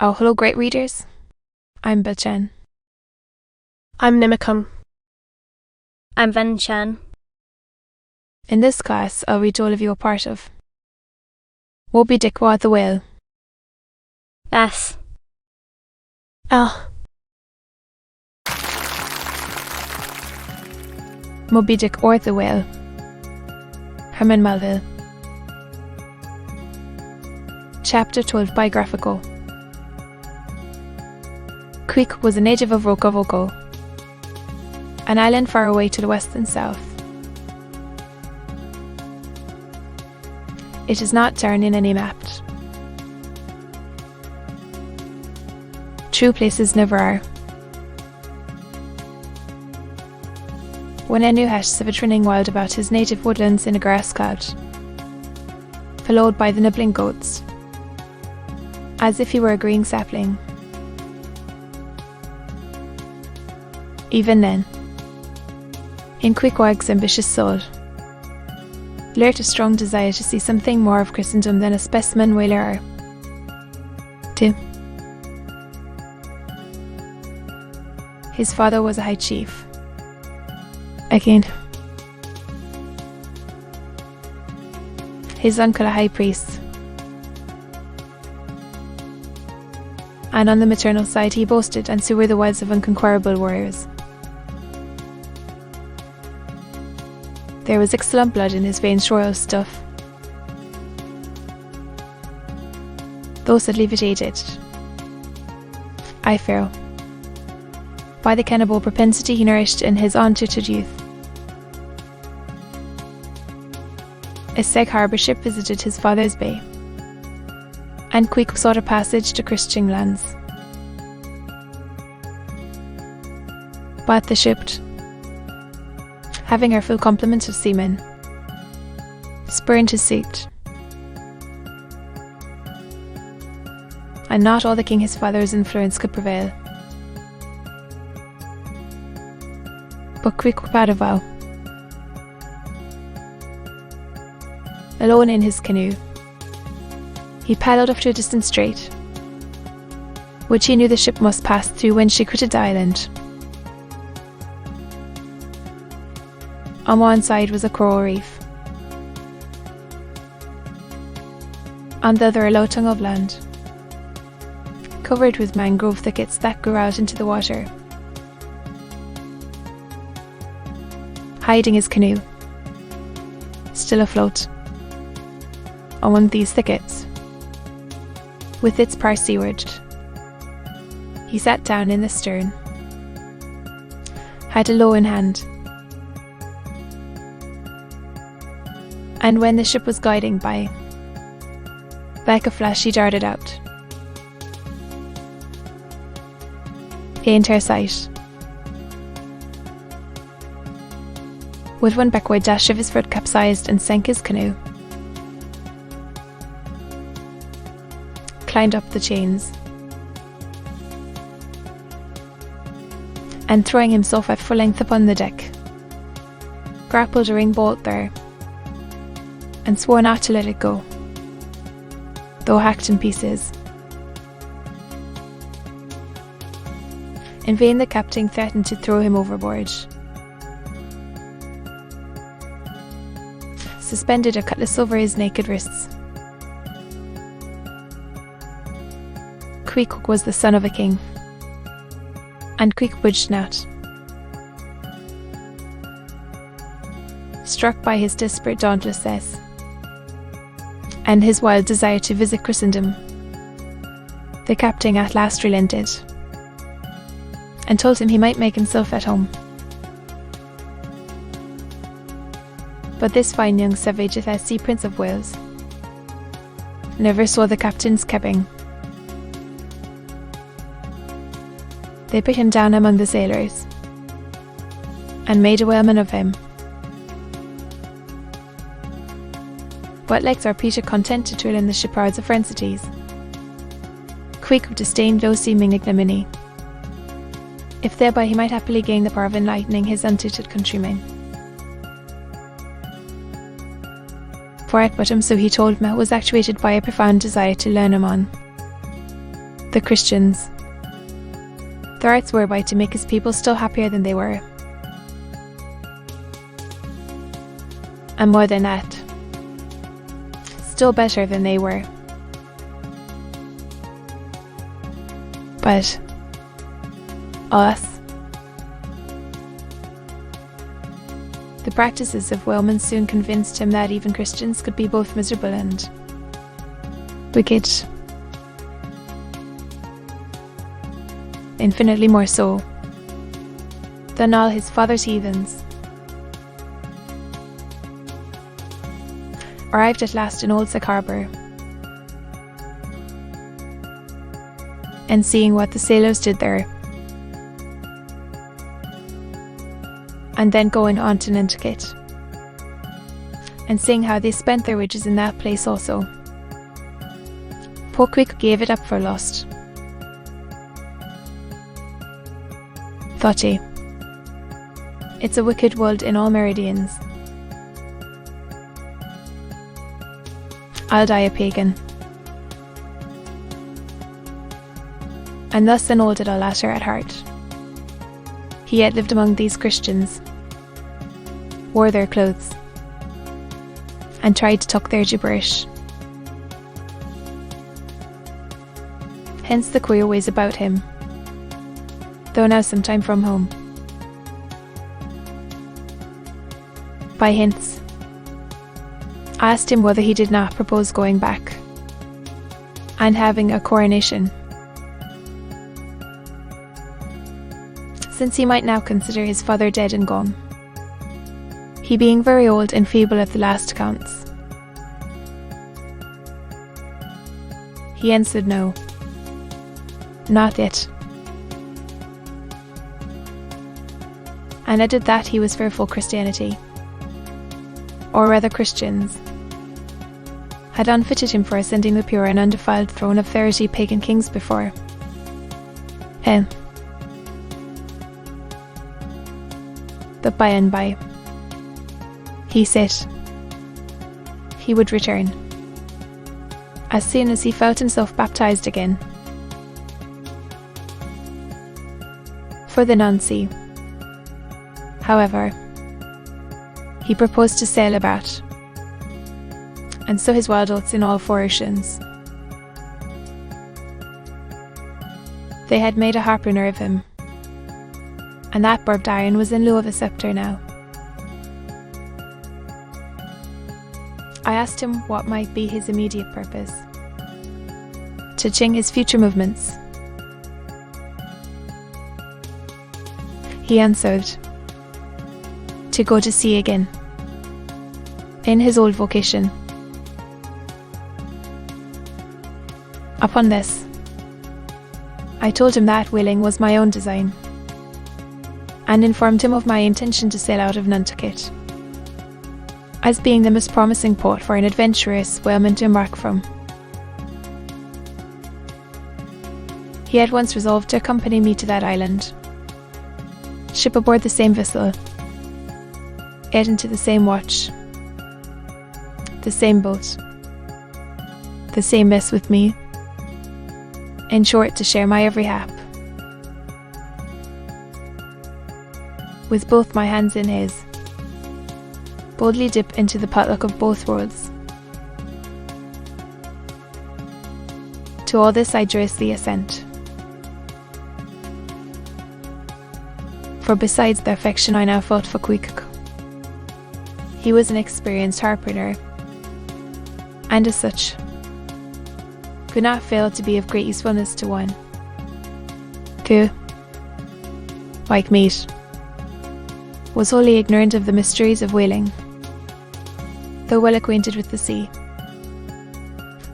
Oh, hello, great readers. I'm Bilchen. I'm Nimicum. I'm Ven Chan. In this class, I'll read all of you a part of Moby-dick wa the whale. S. L. Moby-dick or the whale. Herman Melville. Chapter 12, Biographical. Creek was a native of Rokovoko, an island far away to the west and south. It is not down in any map. True places never are. When Anu savage running wild about his native woodlands in a grass cloud, followed by the nibbling goats, as if he were a green sapling. Even then, in Quickwag's ambitious soul, lurked a strong desire to see something more of Christendom than a specimen whaler are. 2. His father was a high chief. Again. His uncle a high priest. And on the maternal side he boasted, and so were the wives of unconquerable warriors. There was excellent blood in his veins, royal stuff. Those that leave it aided. I Pharaoh. By the cannibal propensity he nourished in his untutored youth. A Seg harbour ship visited his father's bay, and Queek sought a passage to Christian lands. But the ship, having her full complement of seamen, spurned his suit, and not all the king his father's influence could prevail. But Queek bade a vow. Alone in his canoe, he paddled up to a distant strait, which he knew the ship must pass through when she quitted the island. On one side was a coral reef, on the other a low tongue of land, covered with mangrove thickets that grew out into the water. Hiding his canoe, still afloat, on one of these thickets, with its prow seaward, he sat down in the stern, had a low in hand, and when the ship was gliding by, like a flash he darted out, gained her sight. With one backward dash of his foot capsized and sank his canoe, climbed up the chains, and throwing himself at full length upon the deck, grappled a ring bolt there, and swore not to let it go, though hacked in pieces. In vain the captain threatened to throw him overboard. Suspended a cutlass over his naked wrists. Queek was the son of a king, and Queek budged not. Struck by his desperate dauntlessness, and his wild desire to visit Christendom, the captain at last relented, and told him he might make himself at home. But this fine young savage as sea Prince of Wales never saw the captain's cabin. They put him down among the sailors, and made a whaleman of him. What legs are Peter content to toil in the shipyards of foreign cities? Queek disdained low seeming ignominy, if thereby he might happily gain the power of enlightening his untutored countrymen. For at bottom, so he told me, was actuated by a profound desire to learn him on. the Christians. Their arts were by to make his people still happier than they were. And more than that, still better than they were. But us, the practices of Wellman soon convinced him that even Christians could be both miserable and wicked. Infinitely more so than all his father's heathens. Arrived at last in Old Sick Harbour, and seeing what the sailors did there, and then going on to Nantucket, and seeing how they spent their wages in that place also, poor Quick gave it up for lost. Thought he, it's a wicked world in all meridians. I'll die a pagan. And thus an old idolater at heart, he had lived among these Christians, wore their clothes, and tried to talk their gibberish. Hence the queer ways about him, though now some time from home. By hints, I asked him whether he did not propose going back and having a coronation, since he might now consider his father dead and gone, he being very old and feeble at the last accounts. He answered no, not yet, and added that he was fearful Christianity, or rather Christians, had unfitted him for ascending the pure and undefiled throne of 30 pagan kings before. But by and by, he said he would return, as soon as he felt himself baptized again. For the nonce, however, he proposed to sail about, and sow his wild oats in all 4 oceans. They had made a harpooner of him, and that barbed iron was in lieu of a sceptre now. I asked him what might be his immediate purpose, touching his future movements. He answered, to go to sea again, in his old vocation. Upon this, I told him that whaling was my own design, and informed him of my intention to sail out of Nantucket, as being the most promising port for an adventurous whaleman to embark from. He had once resolved to accompany me to that island, ship aboard the same vessel, get into the same watch, the same boat, the same mess with me, in short, to share my every hap, with both my hands in his, boldly dip into the potluck of both worlds. To all this I joyously assent, for besides the affection I now felt for Quick, he was an experienced harpooner, and as such, could not fail to be of great usefulness to one who, like meat, was wholly ignorant of the mysteries of whaling, though well acquainted with the sea,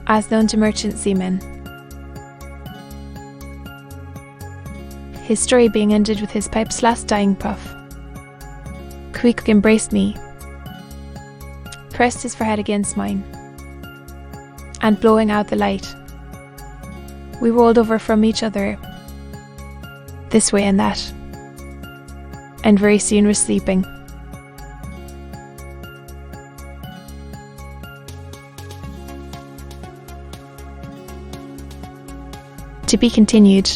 as known to merchant seamen. His story being ended with his pipe's last dying puff, Quick embraced me, pressed his forehead against mine, and blowing out the light, we rolled over from each other, this way and that, and very soon were sleeping. To be continued.